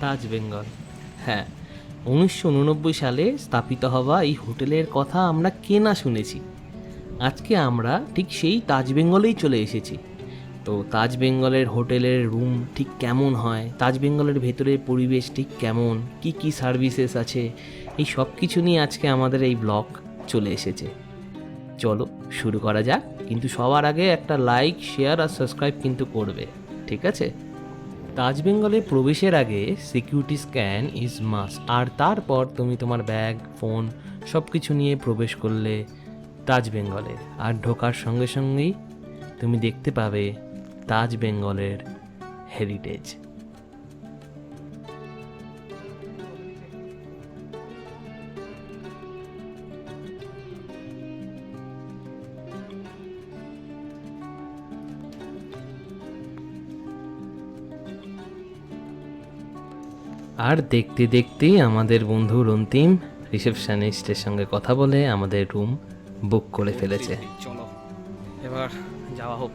তাজ বেঙ্গল। হ্যাঁ, 1989 সালে স্থাপিত হওয়া এই হোটেলের কথা আমরা কে না শুনেছি। আজকে আমরা ঠিক সেই তাজ বেঙ্গলেই চলে এসেছি। তো তাজ বেঙ্গলের হোটেলের রুম ঠিক কেমন হয়, তাজ বেঙ্গলের ভেতরের পরিবেশ ঠিক কেমন, কি কি সার্ভিসেস আছে, এই সব কিছু নিয়ে আজকে আমাদের এই ব্লগ চলে এসেছে। চলো শুরু করা যাক, কিন্তু সবার আগে একটা লাইক, শেয়ার আর সাবস্ক্রাইব কিন্তু করবে, ঠিক আছে? তাজ বেঙ্গলে প্রবেশের আগে সিকিউরিটি স্ক্যান ইজ মাস্ট, আর তারপর তুমি তোমার ব্যাগ, ফোন সব কিছু নিয়ে প্রবেশ করলে তাজ বেঙ্গলে। আর ঢোকার সঙ্গে সঙ্গেই তুমি দেখতে পাবে তাজ বেঙ্গলের হেরিটেজ। আর দেখতে দেখতেই আমাদের বন্ধু রন্তিম রিসেপশনিস্টের সঙ্গে কথা বলে আমাদের রুম বুক করে ফেলেছে। চলো এবার যাওয়া হোক।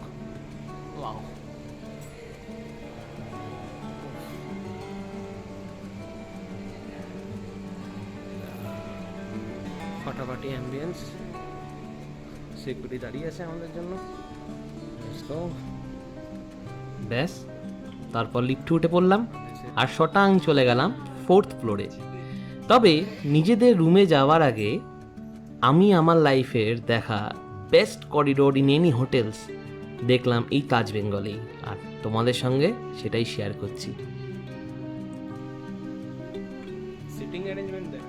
ফাটাফাটি অ্যাম্বিয়েন্স, সিকিউরিটি দাঁড়িয়ে আছে আমাদের জন্য। ব্যাস, তারপর লিফটে উঠে পড়লাম আর শটাং চলে গেলাম 4th ফ্লোরে। তবে নিজেদের রুমে যাওয়ার আগে আমি আমার লাইফের দেখা best corridor in any hotels দেখলাম এই তাজ বেঙ্গলেই, আর তোমাদের সঙ্গে সেটাই শেয়ার করছি। সিটিং অ্যারেঞ্জমেন্ট দেখ,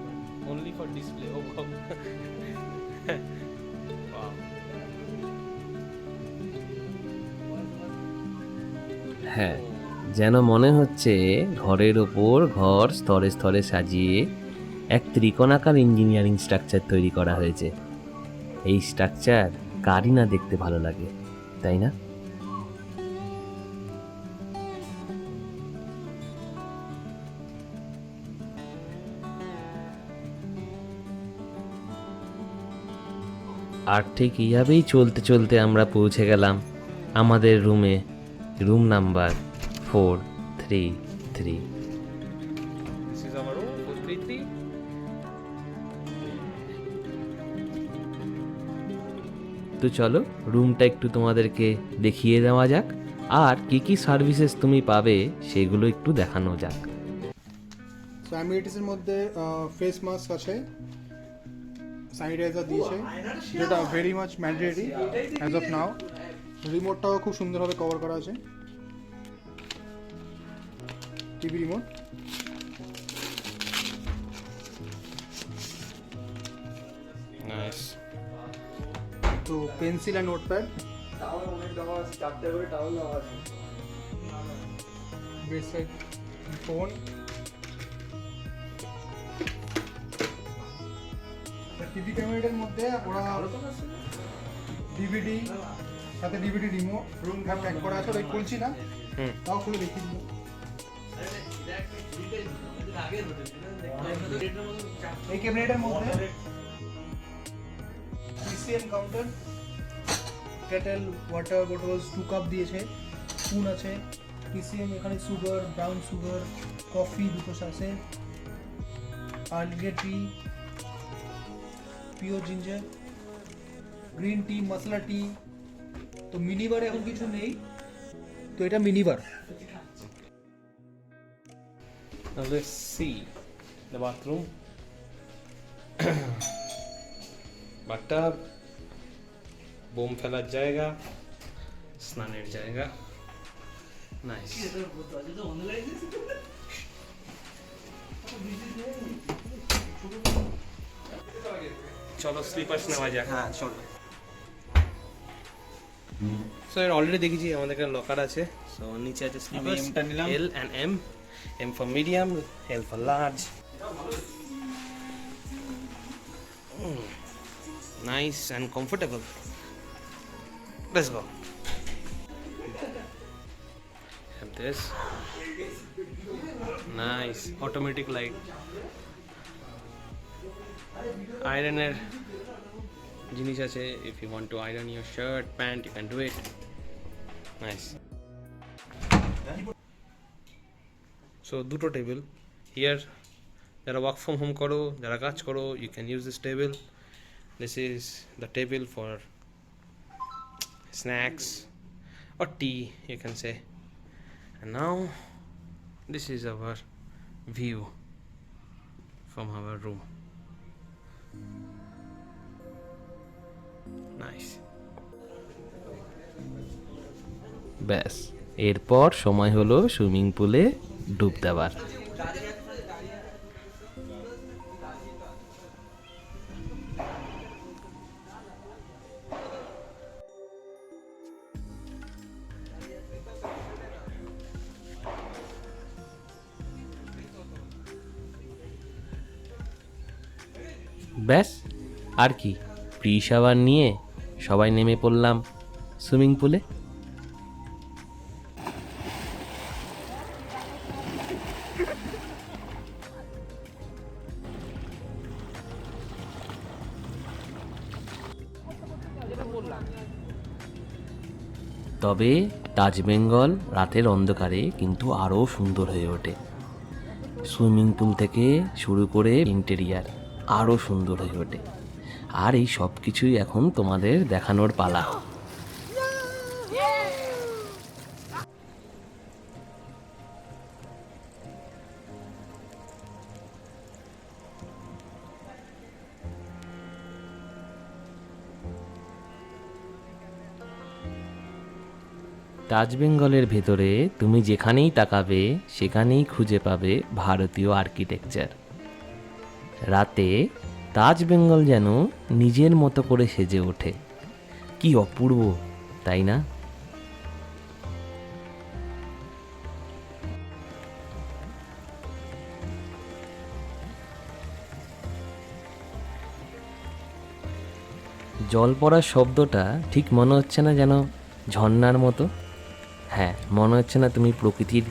অনলি ফর ডিসপ্লে। ও হ্যাঁ, যেন মনে হচ্ছে ঘরের ওপর ঘর স্তরে স্তরে সাজিয়ে এক ত্রিকোণাকার ইঞ্জিনিয়ারিং স্ট্রাকচার তৈরি করা হয়েছে। এই স্ট্রাকচার কারই না দেখতে ভালো লাগে, তাই না? আর ঠিক এইভাবেই চলতে চলতে আমরা পৌঁছে গেলাম আমাদের রুমে, রুম নাম্বার 433। তো চলো রুমটা একটু তোমাদেরকে দেখিয়ে দেওয়া যাক, আর কি কি সার্ভিসেস তুমি পাবে সেগুলো একটু দেখানো যাক। সো অ্যামিনিটিসের মধ্যে ফেস মাস্ক আছে, স্যানিটাইজার দিয়েছে, যেটা very much mandatory as of now. রিমোটটাও খুব সুন্দরভাবে কভার করা আছে, টিভি রিমোট। নাইস। তো pencil and notepad, beside phone, TV ক্যামেরাটার মধ্যে ওরা ডিভিডি, সাথে ডিভিডি রিমোট রুম প্যাক করা আছে। ওই খুলছি না, তাও খুলে দেখিয়ে দিল। এই ক্যাবিনেটের মধ্যে PCM counter, kettle, water bottles 2 cup দিয়েছে, স্পুন আছে, পিসিএম, এখানে সুগার, ব্রাউন সুগার, কফি দুটো আছে, আর্লি টি, পিওর জিঞ্জার, গ্রিন টি, মশলা টি। তো মিনি বারে এখন কিছু নেই, তো এটা mini bar. Now let's see the bathroom. Bathtub, bomb ফেলার জায়গা, স্নানের জায়গা। নাইস। চলো স্লিপার্স নেওয়া যাক। হ্যাঁ চলো। সো এর অলরেডি দেখেছি আমাদের এখানে লকার আছে। সো নিচে আছে স্লিপার্স, এমটা নিলাম। L and M, M for medium, L for large. Nice and comfortable. Let's go. Have this. Nice automatic light. Ironer জিনিস আছে, if you want to iron your shirt, pant, you can do it. Nice. So so দুটো table here, যারা work from home করো, যারা কাজ করো, you can use this table. This is the table for snacks or tea, you can say. And now this is our view from our room. Nice. ব্যাস, এরপর সময় হলো swimming পুলে ডুব দেওয়ার। ব্যাস, আর কি, প্রি শাওয়ার নিয়ে সবাই নেমে পড়লাম সুইমিং পুলে। তবে তাজ বেঙ্গল রাতের অন্ধকারে কিন্তু আরও সুন্দর হয়ে ওঠে। সুইমিং পুল থেকে শুরু করে ইন্টেরিয়ার আরও সুন্দর হয়ে ওঠে। আর এই সব কিছুই এখন তোমাদের দেখানোর পালা। তাজ বেঙ্গলের ভেতরে তুমি যেখানেই তাকাবে সেখানেই খুঁজে পাবে ভারতীয় আর্কিটেকচার। রাতে তাজ বেঙ্গল যেন নিজের মতো করে সেজে ওঠে। কি অপূর্ব, তাই না? জল পড়ার শব্দটা ঠিক মনে হচ্ছে না যেন ঝর্ণার মতো? হ্যাঁ, মনে হচ্ছে না তুমি প্রকৃতির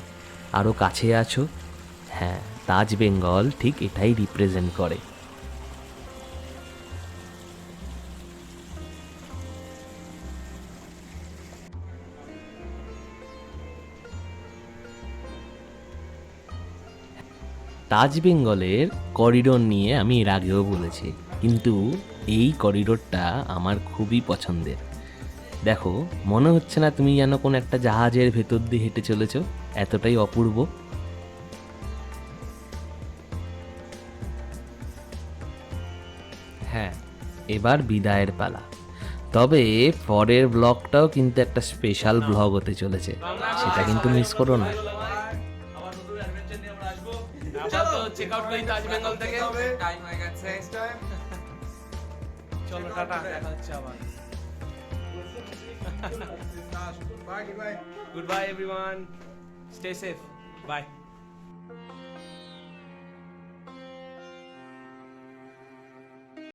আরও কাছে আছো? হ্যাঁ, তাজ বেঙ্গল ঠিক এটাই রিপ্রেজেন্ট করে। তাজ বেঙ্গলের করিডোর নিয়ে আমি এর আগেও বলেছি, কিন্তু এই করিডোরটা আমার খুবই পছন্দের। দেখো, মনে হচ্ছে না তুমি যেন কোনো একটা জাহাজের ভেতর দিয়ে হেঁটে চলেছ, এতটাই অপূর্ব। হ্যাঁ, এবার বিদায়ের পালা। তবে পরের ব্লগটাও কিন্তু একটা স্পেশাল ব্লগ হতে চলেছে, সেটা কিন্তু মিস করো না। চেক আউট করি তাজ বেঙ্গল থেকে। টাইম হয়ে গেছে। চলো টাটা, দেখা হচ্ছে আবার। Bye, goodbye. Goodbye everyone. Stay safe. Bye.